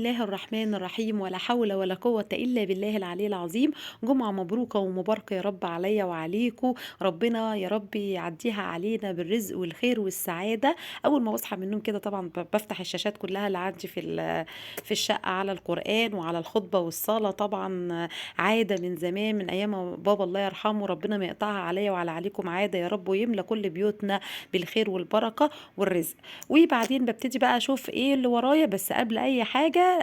الله الرحمن الرحيم ولا حول ولا قوة إلا بالله العلي العظيم. جمعة مبروكة ومباركة يا رب عليا وعليكم. ربنا يا رب يعديها علينا بالرزق والخير والسعادة. أول ما بصحى من النوم كده طبعا بفتح الشاشات كلها اللي عندي في الشقة على القرآن وعلى الخطبة والصلاة طبعا. عادة من زمان من أيام ما بابا الله يرحمه، ربنا ما يقطعها عليا وعلى عليكم عادة يا رب، ويملى كل بيوتنا بالخير والبركة والرزق. وبعدين ببتدي بقى اشوف ايه اللي ورايا، بس قبل اي حاجة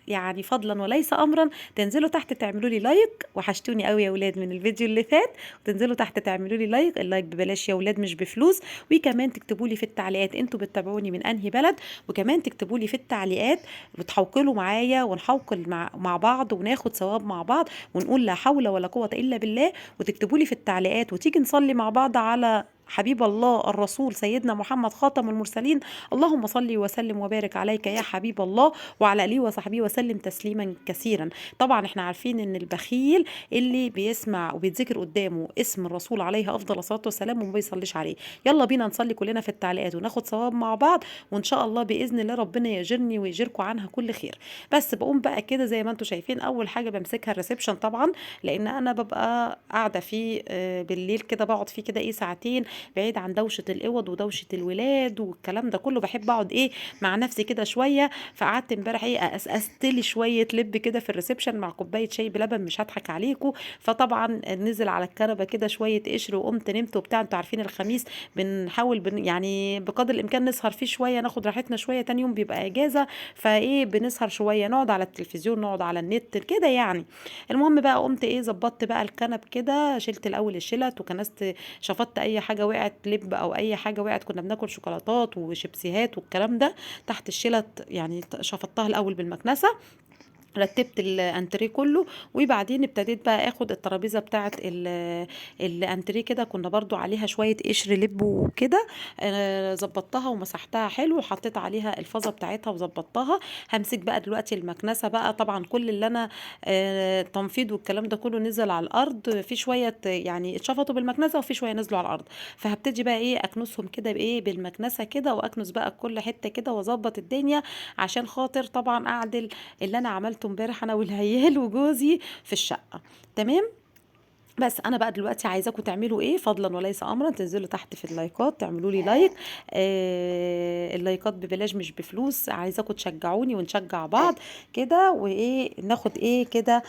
يعني فضلا وليس امرا تنزلوا تحت تعملوا لي لايك. وحشتوني قوي يا اولاد من الفيديو اللي فات. تنزلوا تحت تعملوا لي لايك، اللايك ببلاش يا اولاد مش بفلوس. وكمان تكتبوا لي في التعليقات انتوا بتتابعوني من انهي بلد، وكمان تكتبوا لي في التعليقات بتحوقلوا معايا ونحوقل مع بعض وناخد ثواب مع بعض ونقول لا حول ولا قوة الا بالله. وتكتبوا لي في التعليقات وتيجي نصلي مع بعض على حبيب الله الرسول سيدنا محمد خاتم المرسلين. اللهم صل وسلم وبارك عليك يا حبيب الله وعلى اله وصحبه وسلم تسليما كثيرا. طبعا احنا عارفين ان البخيل اللي بيسمع وبيتذكر قدامه اسم الرسول عليه افضل الصلاه والسلام وما بيصليش عليه. يلا بينا نصلي كلنا في التعليقات وناخد ثواب مع بعض، وان شاء الله باذن الله ربنا يجرني ويجركم عنها كل خير. بس بقوم بقى كده زي ما انتم شايفين، اول حاجه بمسكها الريسبشن طبعا، لان انا ببقى قاعده فيه بالليل كده، بقعد فيه كده ايه ساعتين بعيد عن دوشه الاوض ودوشه الولاد والكلام ده كله. بحب اقعد ايه مع نفسي كده شويه. فقعدت امبارح ايه اسقستلي شويه لب كده في الريسبشن مع كوبايه شاي بلبن، مش هضحك عليكم. فطبعا نزل على الكنبه كده شويه قشر وقمت نمت وبتاع. انتوا عارفين الخميس بنحاول يعني بقدر الامكان نسهر فيه شويه، ناخد راحتنا شويه، تاني يوم بيبقى اجازه. فايه بنسهر شويه، نقعد على التلفزيون، نقعد على النت كده يعني. المهم بقى قمت ايه ظبطت بقى الكنب كده، شلت الاول الشلت وكنست، شفطت اي حاجه وقعت لب او اي حاجه وقعت، كنا بناكل شوكولاتات وشيبسيهات والكلام ده تحت الشلت يعني. شفطتها الاول بالمكنسه، رتبت الانتريه كله. وبعدين ابتديت بقى اخد الترابيزه بتاعه الانتريه كده، كنا برضو عليها شويه قشر لب وكده. ظبطتها ومسحتها حلو وحطيت عليها الفازه بتاعتها وظبطتها. همسك بقى دلوقتي المكنسه بقى، طبعا كل اللي انا تنفيض والكلام ده كله نزل على الارض، في شويه يعني اتشفطوا بالمكنسه وفي شويه نزلوا على الارض. فهبتدي بقى ايه اكنسهم كده بايه بالمكنسه كده، واكنس بقى كل حته كده واظبط الدنيا، عشان خاطر طبعا اعدل اللي انا عملته امبارح انا والعيال وجوزي في الشقه. تمام. بس انا بقى دلوقتي عايزاكم تعملوا ايه فضلا وليس امرا، تنزلوا تحت في اللايكات تعملوا لي لايك. اللايكات ببلاش مش بفلوس، عايزاكم تشجعوني ونشجع بعض كده، وايه ناخد ايه كده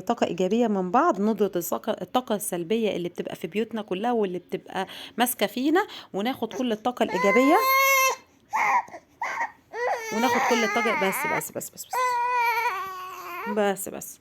طاقه ايجابيه من بعض، نضغط الطاقه السلبيه اللي بتبقى في بيوتنا كلها واللي بتبقى ماسكه فينا، وناخد كل الطاقه الايجابيه، وناخد كل الطاقه. بس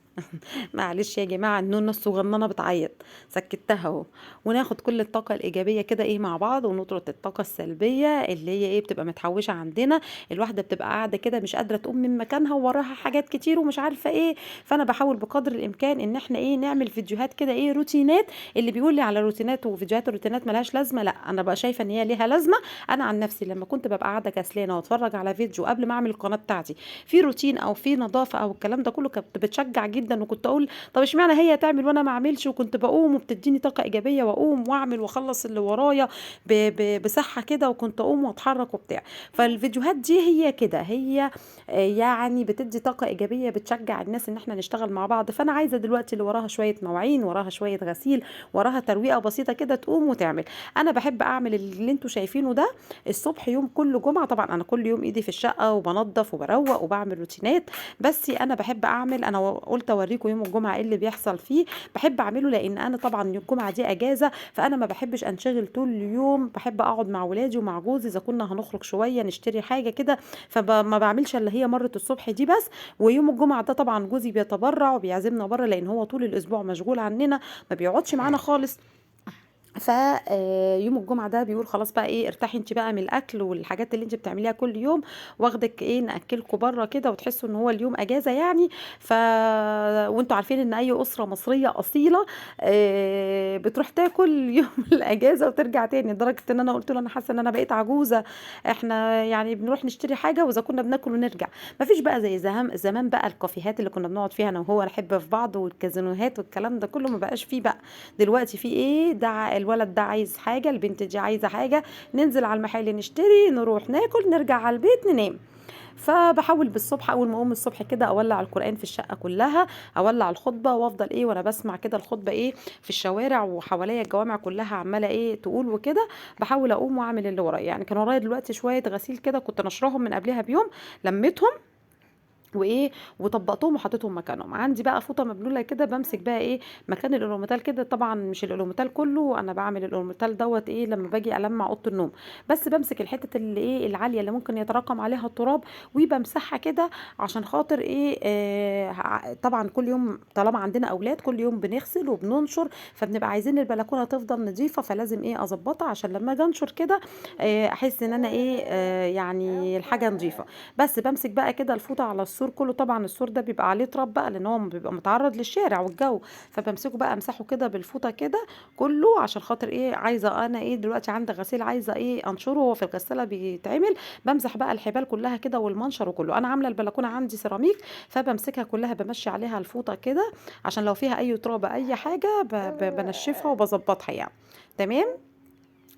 معلش يا جماعه النونه الصغننه بتعيط، سكتها اهو. وناخد كل الطاقه الايجابيه كده ايه مع بعض، ونطرد الطاقه السلبيه اللي هي ايه بتبقى متحوشه عندنا. الواحده بتبقى قاعده كده مش قادره تقوم من مكانها ووراها حاجات كتير ومش عارفه ايه. فانا بحاول بقدر الامكان ان احنا ايه نعمل فيديوهات كده ايه روتينات. اللي بيقول لي على روتينات وفيديوهات الروتينات ملهاش لازمه، لا انا بقى شايفه ان هي ليها لازمه. انا عن نفسي لما كنت ببقى قاعده كسلانه واتفرج على فيديو قبل ما اعمل القناه بتاعتي في روتين او في نظافه او الكلام ده كله، كنت بتشجع جدا، وكنت اقول طب اشمعنى هي تعمل وانا ما اعملش. وكنت بقوم وبتديني طاقه ايجابيه واقوم واعمل واخلص اللي ورايا بصحه كده، وكنت اقوم واتحرك وبتاع. فالفيديوهات دي هي كده هي يعني بتدي طاقه ايجابيه بتشجع الناس ان احنا نشتغل مع بعض. فانا عايزه دلوقتي اللي وراها شويه مواعين، وراها شويه غسيل، وراها ترويقه بسيطه كده تقوم وتعمل. انا بحب اعمل اللي انتوا شايفينه ده الصبح يوم كل جمعه. طبعا انا كل يوم ايدي في الشقه وبنظف وبروق وبعمل روتينات، بس انا بحب اعمل، انا قلت اوريكم يوم الجمعه ايه اللي بيحصل فيه. بحب اعمله لان انا طبعا يوم الجمعه دي اجازه، فانا ما بحبش انشغل طول اليوم. بحب اقعد مع ولادي ومع جوزي، اذا كنا هنخرج شويه نشتري حاجه كده، فما بعملش اللي هي مره الصبح دي بس. ويوم الجمعه ده طبعا جوزي بيتبرع وبيعزمنا بره، لان هو طول الاسبوع مشغول عننا ما بيقعدش معانا خالص. فيوم الجمعه ده بيقول خلاص بقى ايه ارتاحي انت بقى من الاكل والحاجات اللي انت بتعمليها كل يوم، واخدك ايه ناكلكم بره كده وتحسوا ان هو اليوم اجازه يعني. وانتوا عارفين ان اي اسره مصريه اصيله بتروح تاكل يوم الاجازه وترجع تاني، لدرجه ان انا قلت له انا حاسه ان انا بقيت عجوزه. احنا يعني بنروح نشتري حاجه واذا كنا بناكل ونرجع. مفيش بقى زي زمان بقى الكافيهات اللي كنا بنقعد فيها انا وهو نحب في بعض، والكازينوهات والكلام ده كله ما بقاش فيه بقى. دلوقتي في ايه ده الولد ده عايز حاجه، البنت دي عايزه حاجه، ننزل على المحل نشتري، نروح ناكل، نرجع على البيت ننام. فباحاول بالصبح أول ما أقوم الصبح كده أولّع القرآن في الشقة كلّها، أولّع الخطبة وأفضل إيه وأنا باسمع كده الخطبة إيه في الشوارع وحواليّا الجوامع كلّها عمّالة إيه تقول وكده، باحاول أقوم وأعمل اللي ورايا، يعني كان ورايا دلوقتي شوية غسيل كده كنت ناشراهم من قبلها بيوم، لميتهم وإيه، وطبّقتهم وحطيتهم مكانهم. عندي بقى فوطة مبلولة كده بامسك بقى إيه، مكان الألوميتال كده طبعًا مش الألوميتال كلّه، أنا باعمل الألوميتال دوّة إيه، لمّا باجي ألمّع أوضة النوم، بس بامسك الحتت اللي إيه، العالية اللي ممكن يتراكم عليها التراب وبامسحها كده عشان خاطر إيه، طبعًا كل يوم طالما عندنا أولاد كل يوم بنغسل وبننشر، فبنبقى عايزين البلكونة تفضل نضيفة، فلازم إيه، أضبّطها عشان لمّا آجي أنشر كده أحس إن أنا إيه، يعني الحاجة نضيفة. بس بامسك بقى كده الفوطة على السور كله، طبعًا السور ده بيبقى عليه تراب بقى لأن هو بيبقى متعرض للشارع والجو، فبامسكه بقى أمسحه كده بالفوطة كده كله عشان خاطر إيه، عايزة أنا إيه دلوقتي عندي غسيل عايزة إيه أنشره هو في الغسالة بيتعمل، بامسح بقى الحبال كلها كده والمنشر وكله، أنا عاملة البلكونة عندي سيراميك فبامسكها كلها بامشي عليها الفوطة كده عشان لو فيها أي تراب أي حاجة بانشفها وباضبطها يعني، تمام؟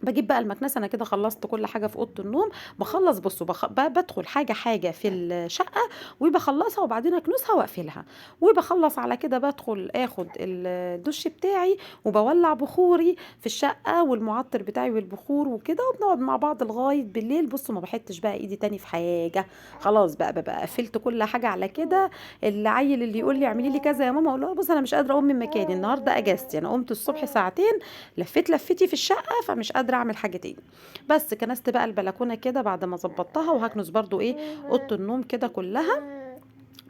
باجيب بقى المكنسة أنا كده خلّصت كل حاجة في أوضة النوم، باخلّص بُصّوا بادخل حاجة، حاجة في الشقة وباخلّصها وبعدين أكنسها وأقفلها، وباخلّص على كده بادخل آخُد الدُش بتاعي وباولّع بخوري في الشقة والمُعطِّر بتاعي والبخور وكده وبنقعد مع بعض لغاية بالليل، بُصّوا ما باحطّش بقى إيدي تاني في حاجة، خلاص بقى بابقى قفّلت كل حاجة على كده، العيّل اللي يقول لي اعملي لي كذا يا ماما أقول له بُصّي أنا مش قادرة أقوم من مكاني، النهارده أجازتي، أنا قُمت الصبح ساعتين لفّيت لفتي في الشقة فمش قادرة أعمل حاجة تاني، بس كنست بقى البلكونة كده بعد ما ضبّطتها وهاكنس برضه إيه، أوضة النوم كده كلّها،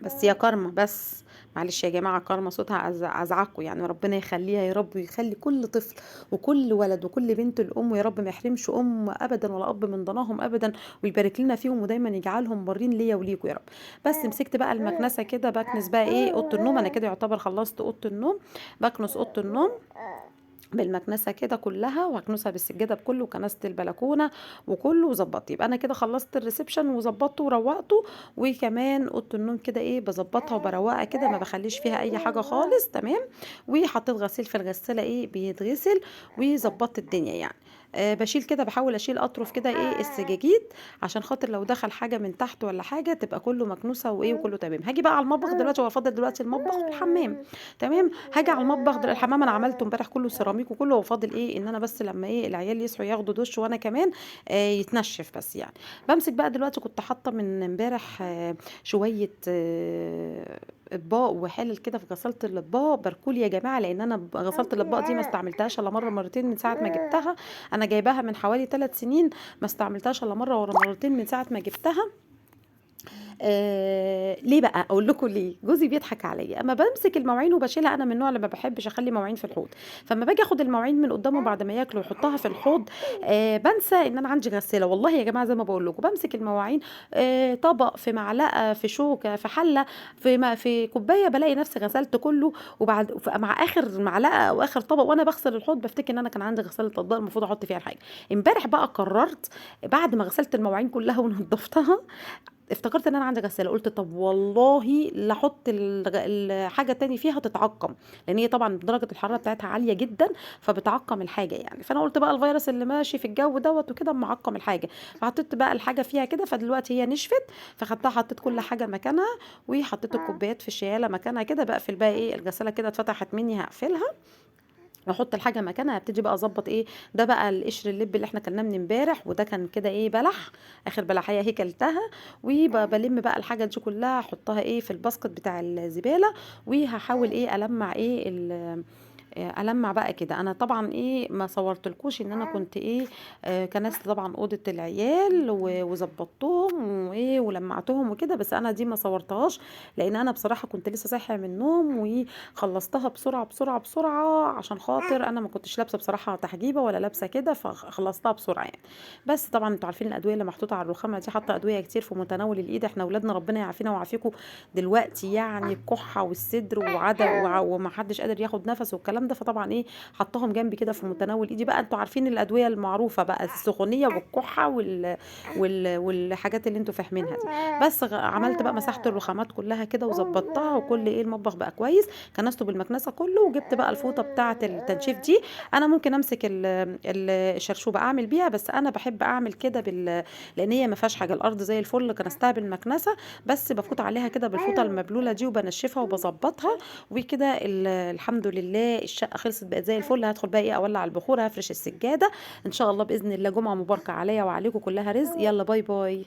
بس يا كارما بس، معلش يا جماعة كارما صوتها أزعجكم يعني ربنا يخلّيها يا رب ويخلّي كل طفل وكل ولد وكل بنت لأم ويا رب ما يحرمش أم أبدًا ولا أب من ضناهم أبدًا ويبارك لنا فيهم ودايمًا يجعلهم بارين ليّا وليكم يا رب. بس مسكت بقى المكنسة كده باكنس بقى إيه، أوضة النوم، أنا كده يعتبر خلّصت أوضة النوم، باكنس أوضة النوم بالمكنسة كده كلها وهكنسها بالسجادة بكله وكنست البلكونة وكله وظبطت، يبقى انا كده خلصت الريسبشن وظبطته وروقته، وكمان اوضه النوم كده ايه بظبطها وبروقها كده ما بخليش فيها اي حاجه خالص، تمام. وحطيت غسيل في الغساله ايه بيتغسل وظبطت الدنيا يعني. بشيل كده بحاول اشيل اطرف كده ايه السجاجيد عشان خاطر لو دخل حاجه من تحت ولا حاجه تبقى كله مكنوسه وايه وكله تمام. هاجي بقى على المطبخ دلوقتي، هو فاضل دلوقتي المطبخ والحمام، تمام. هاجي على المطبخ الحمام انا عملته امبارح كله سيراميك وكله، وفاضل ايه ان انا بس لما ايه العيال يصحوا ياخدوا دش وانا كمان يتنشف بس يعني. بمسك بقى دلوقتي كنت حاطه من امبارح شويه اطباق وحلل كده في غساله الاطباق باركول يا جماعه، لان انا غساله الاطباق دي ما استعملتهاش الا مره مرتين من ساعه ما جبتها، انا جايباها من حوالي 3 سنين ما استعملتهاش الا مره ولا مرتين من ساعه ما جبتها. ليه بقى اقول لكم ليه، جوزي بيضحك عليا اما بمسك المواعين وبشيلها، انا من النوع اللي ما بحبش اخلي مواعين في الحوض، فما باجي اخد المواعين من قدامه بعد ما ياكلوا ويحطها في الحوض بنسى ان انا عندي غساله، والله يا جماعه زي ما بقول لكم بمسك المواعين طبق في معلقه في شوكه في حله في كوبايه بلاقي نفسي غسلت كله، وبعد مع اخر معلقه او اخر طبق وانا بغسل الحوض بفتكر ان انا كان عندي غساله اطباق المفروض احط فيها الحاجه. امبارح بقى قررت بعد ما غسلت المواعين كلها ونضفتها افتكرت ان انا عندي غساله، قلت طب والله لا احط الحاجه تاني فيها تتعقم، لان هي طبعا درجه الحراره بتاعتها عاليه جدا فبتعقم الحاجه يعني، فانا قلت بقى الفيروس اللي ماشي في الجو دوت وكده معقم الحاجه، فحطيت بقى الحاجه فيها كده فدلوقتي هي نشفت، فخدتها حطيت كل حاجه مكانها وحطيت الكوبايات في الشياله مكانها كده، بقفل بقى ايه الغساله كده اتفتحت مني هقفلها واحط الحاجه مكانها، ابتدي بقى اظبط ايه، ده بقى القشر اللب اللي احنا كلناه من امبارح وده كان كده ايه بلح، اخر بلحيه هي كلتها، وبلم بقى الحاجه دي كلها احطها ايه في الباسكت بتاع الزباله، وهحاول ايه المع ايه ألمّع بقى كده. أنا طبعًا إيه، ما صورتلكوش إن أنا كنت إيه، كنست طبعًا أوضة العيال وضبّطتهم وإيه، ولمّعتهم وكده، بس أنا دي ما صورتهاش، لإن أنا بصراحة كنت لسه صاحية من النوم وخلّصتها بسرعة، بسرعة، بسرعة، عشان خاطر أنا ما كنتش لابسة بصراحة تحجيبة ولا لابسة كده، خلّصتها بسرعة يعني. بس طبعًا أنتم عارفين الأدوية اللي محطوطة على الرخامة دي، حاطة أدوية كتير في متناول الإيد، إحنا ولادنا ربنا يعافينا ويعافيكم دلوقتي يعني الكحة والصدر وما حدش قادر ياخد نَفَس والكلام ده، فطبعًا إيه حاطاهم جنبي كده في متناول إيدي بقى، أنتم عارفين الأدوية المعروفة بقى، السخونية والكحة والحاجات اللي أنتم فاهمينها دي. بس عملت بقى مسحت الرخامات كلها كده وضبطتها، وكل إيه المطبخ بقى كويس، كنسته بالمكنسة كله، وجبت بقى الفوطة بتاعة التنشيف دي. أنا ممكن أمسك الشرشوبة أعمل بيها، بس أنا باحب أعمل كده لأن هي ما فيهاش حاجة، الأرض زي الفل كنستها بالمكنسة، بس بافوط عليها كده بالفوطة المبلولة دي وبانشفها وباضبطها، وكده الحمد لله الشقة خلصت بقت زي الفل. هادخل بقى إيه أولع البخور، هافرش السجادة، إن شاء الله بإذن الله جمعة مباركة عليَّ وعليكم كلها رزق. يالّا باي باي.